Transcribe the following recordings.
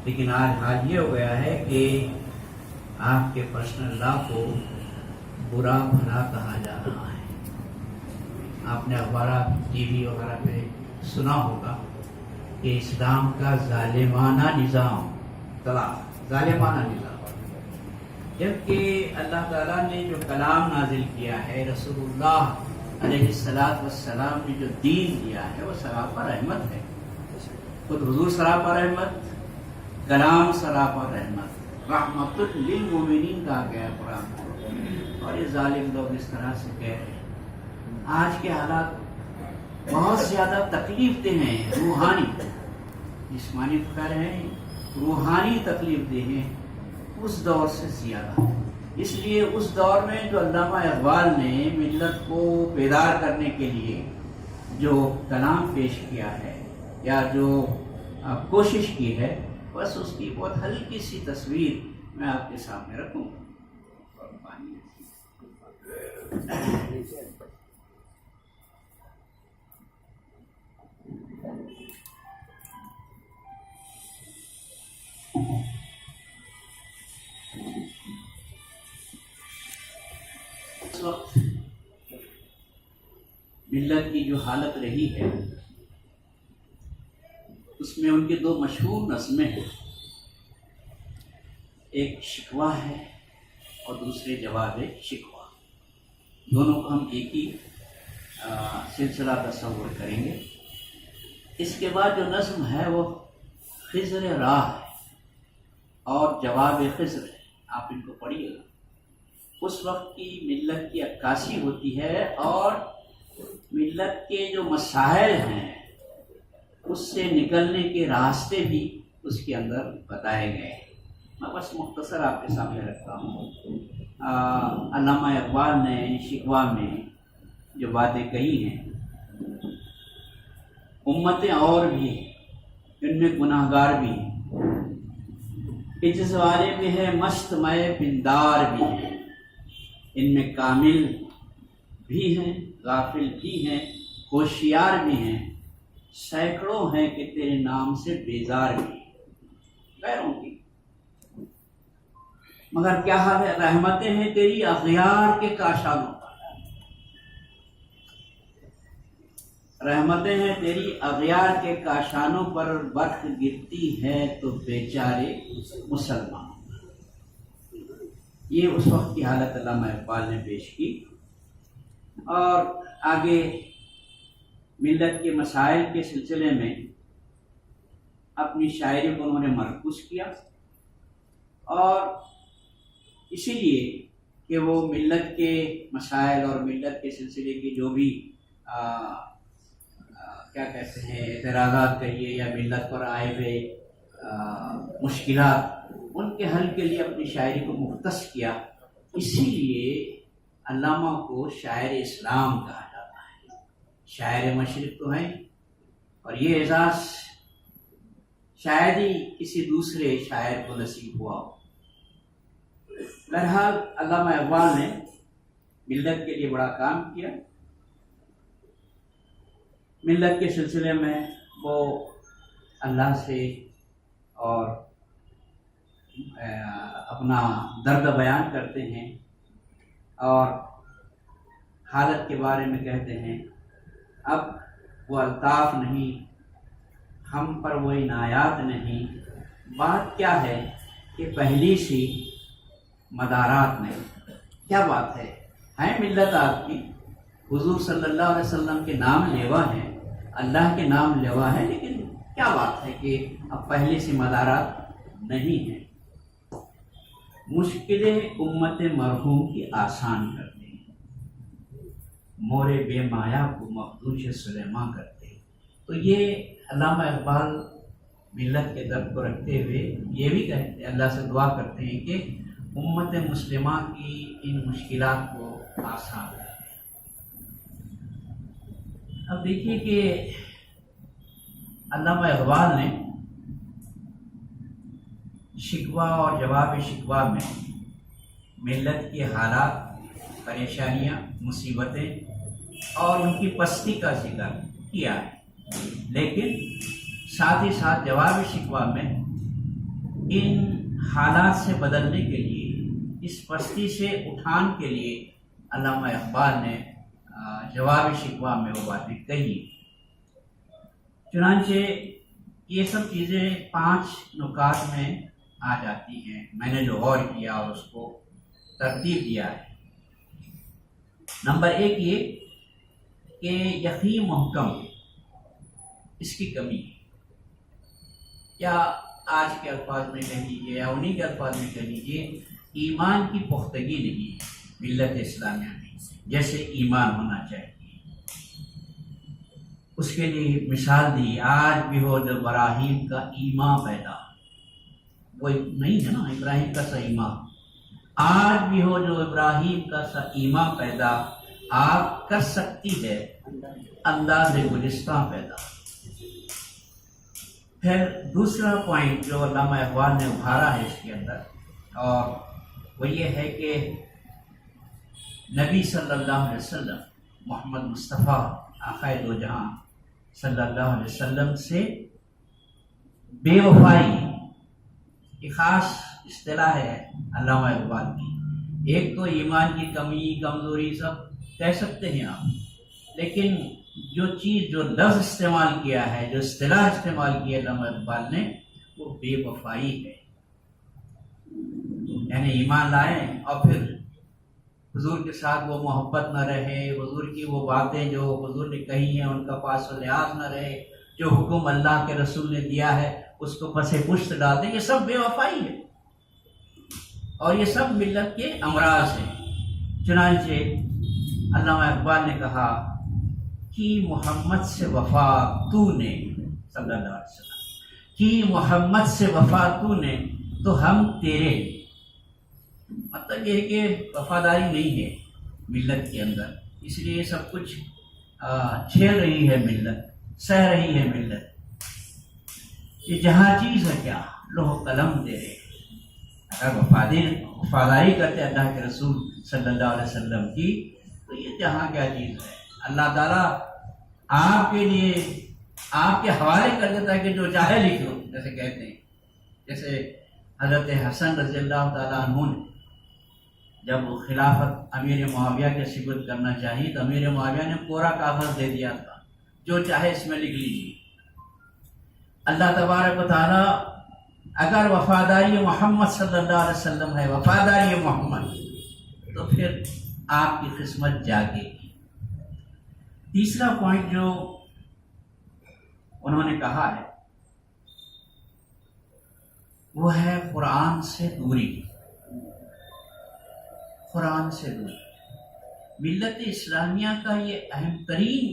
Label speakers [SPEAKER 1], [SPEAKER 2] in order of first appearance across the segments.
[SPEAKER 1] لیکن آج حال یہ ہو گیا ہے کہ آپ کے پرسنل لا کو برا بھلا کہا جا رہا ہے۔ آپ نے اخبارات ٹی وی وغیرہ پہ سنا ہوگا کہ اسلام کا ظالمانہ نظام طلاق، ظالمانہ نظام، جبکہ اللہ تعالیٰ نے جو کلام نازل کیا ہے، رسول اللہ علیہ السلام نے جو دین دیا ہے، وہ سراپا رحمت ہے۔ خود حضور سراپا رحمت، کلام سراپا رحمت، رحمت للمومنین کہا گیا ہے قرآن کو، اور یہ ظالم لوگ اس طرح سے کہہ رہے ہیں۔ آج کے حالات بہت زیادہ تکلیف دہ ہیں، روحانی، جسمانی تو کہہ رہے ہیں، روحانی تکلیف دہ ہیں اس دور سے زیادہ۔ اس لیے اس دور میں جو علامہ اقبال نے ملت کو بیدار کرنے کے لیے جو کلام پیش کیا ہے یا جو کوشش کی ہے، بس اس کی بہت ہلکی سی تصویر میں آپ کے سامنے رکھوں گا۔ اس وقت ملت کی جو حالت رہی ہے، اس میں ان کے دو مشہور نظمیں ہیں، ایک شکوہ ہے اور دوسرے جواب شکوہ۔ دونوں کو ہم ایک ہی سلسلہ تصور کریں گے۔ اس کے بعد جو نظم ہے وہ خضر راہ ہے اور جواب خضر ہے، آپ ان کو پڑھیے گا۔ اس وقت کی ملت کی عکاسی ہوتی ہے اور ملت کے جو مسائل ہیں اس سے نکلنے کے راستے بھی اس کے اندر بتائے گئے ہیں۔ میں بس مختصر آپ کے سامنے رکھتا ہوں۔ علامہ اقبال نے شکوہ میں جو باتیں کہی ہیں، امتیں اور بھی ہیں، ان میں گناہ گار بھی ہیں، عجز والے بھی ہیں، مست مئے پندار بھی ہیں، ان میں کامل بھی ہیں، غافل بھی ہیں، ہوشیار بھی ہیں، سینکڑوں ہیں کہ تیرے نام سے بیزار بھی ہیں، غیروں کی، مگر کیا حال ہے، رحمتیں ہیں تیری اغیار کے کاشانوں پر، رحمتیں ہیں تیری اغیار کے کاشانوں پر، برق گرتی ہے تو بیچارے مسلمانوں۔ یہ اس وقت کی حالت علامہ اقبال نے پیش کی، اور آگے ملت کے مسائل کے سلسلے میں اپنی شاعری کو انہوں نے مرکوز کیا، اور اسی لیے کہ وہ ملت کے مسائل اور ملت کے سلسلے کی جو بھی کیا کہتے ہیں اعتراضات کہیے یا ملت پر آئے ہوئے مشکلات، ان کے حل کے لیے اپنی شاعری کو مختص کیا۔ اسی لیے علامہ کو شاعر اسلام کہا جاتا ہے۔ شاعر مشرق تو ہیں، اور یہ اعزاز شاید ہی کسی دوسرے شاعر کو نصیب ہوا ہو۔ بہرحال علامہ اقبال نے ملت کے لیے بڑا کام کیا۔ ملت کے سلسلے میں وہ اللہ سے اور اپنا درد بیان کرتے ہیں، اور حالت کے بارے میں کہتے ہیں، اب وہ الطاف نہیں، ہم پر وہ عنایات نہیں، بات کیا ہے کہ پہلی سی مدارات نہیں۔ کیا بات ہے ملت آپ کی، حضور صلی اللہ علیہ وسلم کے نام لیوا ہیں، اللہ کے نام لیوا ہے، لیکن کیا بات ہے کہ اب پہلی سی مدارات نہیں ہیں۔ مشکلیں امت مرحوم کی آسان کرتے ہیں، مورے بے مایا کو مخدوش سلیمان کرتے ہیں۔ تو یہ علامہ اقبال ملت کے درد کو رکھتے ہوئے یہ بھی کہتے ہیں، اللہ سے دعا کرتے ہیں کہ امت مسلمہ کی ان مشکلات کو آسان کریں۔ اب دیکھیے کہ علامہ اقبال نے شکوہ اور جواب شکوہ میں ملت کے حالات، پریشانیاں، مصیبتیں اور ان کی پستی کا ذکر کیا ہے، لیکن ساتھ ہی ساتھ جواب شکوہ میں ان حالات سے بدلنے کے لیے، اس پستی سے اٹھان کے لیے علامہ اقبال نے جواب شکوہ میں وہ باتیں کہی۔ چنانچہ یہ سب چیزیں 5 نکات میں آ جاتی ہیں، میں نے جو غور کیا اور اس کو ترتیب دیا ہے۔ نمبر 1 یہ کہ یقین محکم اس کی کمی ہے، یا آج کے الفاظ میں کہہ لیجیے یا انہی کے الفاظ میں کہہ لیجیے، ایمان کی پختگی نہیں ہے ملت اسلامیہ میں جیسے ایمان ہونا چاہیے۔ اس کے لیے مثال دی، آج بھی ہو جو ابراہیم کا ایمان پیدا، وہ نہیں ہے نا ابراہیم کا سا ایمان، آج بھی ہو جو ابراہیم کا سا ایمان پیدا، آپ کر سکتی ہے انداز گلستان پیدا۔ پھر دوسرا پوائنٹ جو علامہ اقبال نے ابھارا ہے اس کے اندر، اور وہ یہ ہے کہ نبی صلی اللہ علیہ وسلم محمد مصطفیٰ آقائے دو جہاں صلی اللہ علیہ وسلم سے بے وفائی، ایک خاص اصطلاح ہے علامہ اقبال کی۔ ایک تو ایمان کی کمی کمزوری سب کہہ سکتے ہیں آپ، لیکن جو چیز جو لفظ استعمال کیا ہے، جو اصطلاح استعمال کی ہے علامہ اقبال نے، وہ بے وفائی ہے۔ یعنی ایمان لائیں اور پھر حضور کے ساتھ وہ محبت نہ رہے، حضور کی وہ باتیں جو حضور نے کہی ہیں ان کا پاس و لحاظ نہ رہے، جو حکم اللہ کے رسول نے دیا ہے اس کو پس پشت ڈال دیں، یہ سب بے وفائی ہے اور یہ سب ملت کے امراض ہیں۔ چنانچہ علامہ اقبال نے کہا کہ محمد سے وفا تو نے صلی اللہ علیہ وسلم، کہ محمد سے وفا تو نے تو ہم تیرے، مطلب یہ ہے کہ وفاداری نہیں ہے ملت کے اندر، اس لیے یہ سب کچھ چھیل رہی ہے ملت، سہ رہی ہے ملت۔ یہ جہاں چیز ہے کیا لوح قلم تیرے، اگر وفاداری کرتے اللہ کے رسول صلی اللہ علیہ وسلم کی تو یہ جہاں کیا چیز ہے۔ اللہ تعالیٰ آپ کے لیے آپ کے حوالے کر دیتا ہے کہ جو چاہے لکھ لو، جیسے کہتے ہیں۔ جیسے حضرت حسن رضی اللہ تعالیٰ عنہ نے جب وہ خلافت امیر معاویہ کے سپرد کرنا چاہی تو امیر معاویہ نے پورا کاغذ دے دیا تھا، جو چاہے اس میں لکھ لیجیے۔ اللہ تبارک و تعالیٰ اگر وفاداری محمد صلی اللہ علیہ وسلم ہے، وفاداری محمد، تو پھر آپ کی قسمت جاگے گی۔ تیسرا پوائنٹ جو انہوں نے کہا ہے وہ ہے قرآن سے دوری، قرآن سے دوری۔ ملت اسلامیہ کا یہ اہم ترین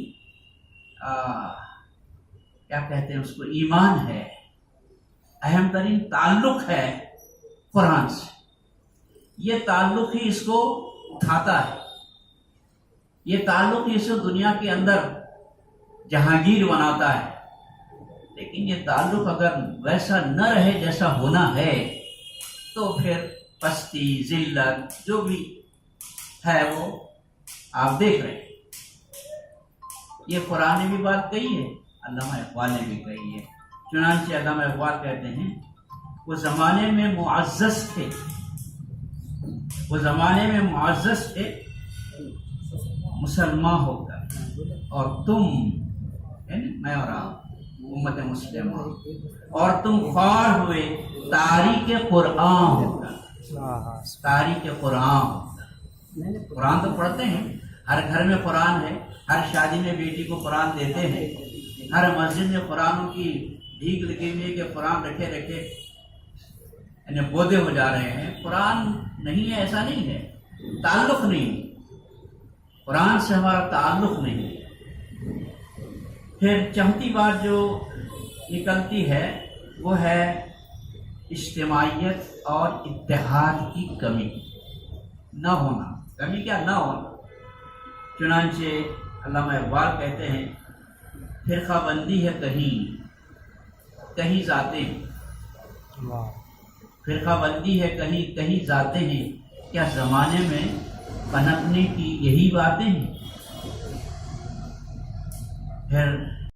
[SPEAKER 1] کیا کہتے ہیں اس کو، ایمان ہے، اہم ترین تعلق ہے قرآن سے۔ یہ تعلق ہی اس کو اٹھاتا ہے، یہ تعلق ہی اسے دنیا کے اندر جہانگیر بناتا ہے۔ لیکن یہ تعلق اگر ویسا نہ رہے جیسا ہونا ہے تو پھر پستی ذلت جو بھی ہے وہ آپ دیکھ رہے ہیں۔ یہ قرآن نے بھی بات کہی ہے، علامہ اقبال نے بھی کہی ہے۔ چنانچہ علامہ اقبال کہتے ہیں وہ زمانے میں معزز تھے، وہ زمانے میں معزز تھے مسلمان ہو کر، اور تم یعنی میں اور آپ امت مسلمہ، اور تم خوار ہوئے تاریخ قرآن ہو کر، تاریخ قرآن ہو کر۔ قرآن تو پڑھتے ہیں، ہر گھر میں قرآن ہے، ہر شادی میں بیٹی کو قرآن دیتے ہیں، ہر مسجد میں قرآنوں کی بھیک لگی ہوئی ہے کہ قرآن رکھے رکھے یعنی بودے ہو جا رہے ہیں۔ قرآن نہیں ہے، ایسا نہیں ہے، تعلق نہیں، قرآن سے ہمارا تعلق نہیں۔ پھر چوتھی بات جو نکلتی ہے وہ ہے اجتماعیت اور اتحاد کی کمی نہ ہونا، کمی کیا نہ ہونا۔ چنانچہ علامہ اقبال کہتے ہیں فرقہ بندی ہے کہیں کہیں ذاتیں، فرقہ بندی ہے کہیں کہیں ذاتیں ہیں، کیا زمانے میں پنپنے کی یہی باتیں ہیں۔ پھر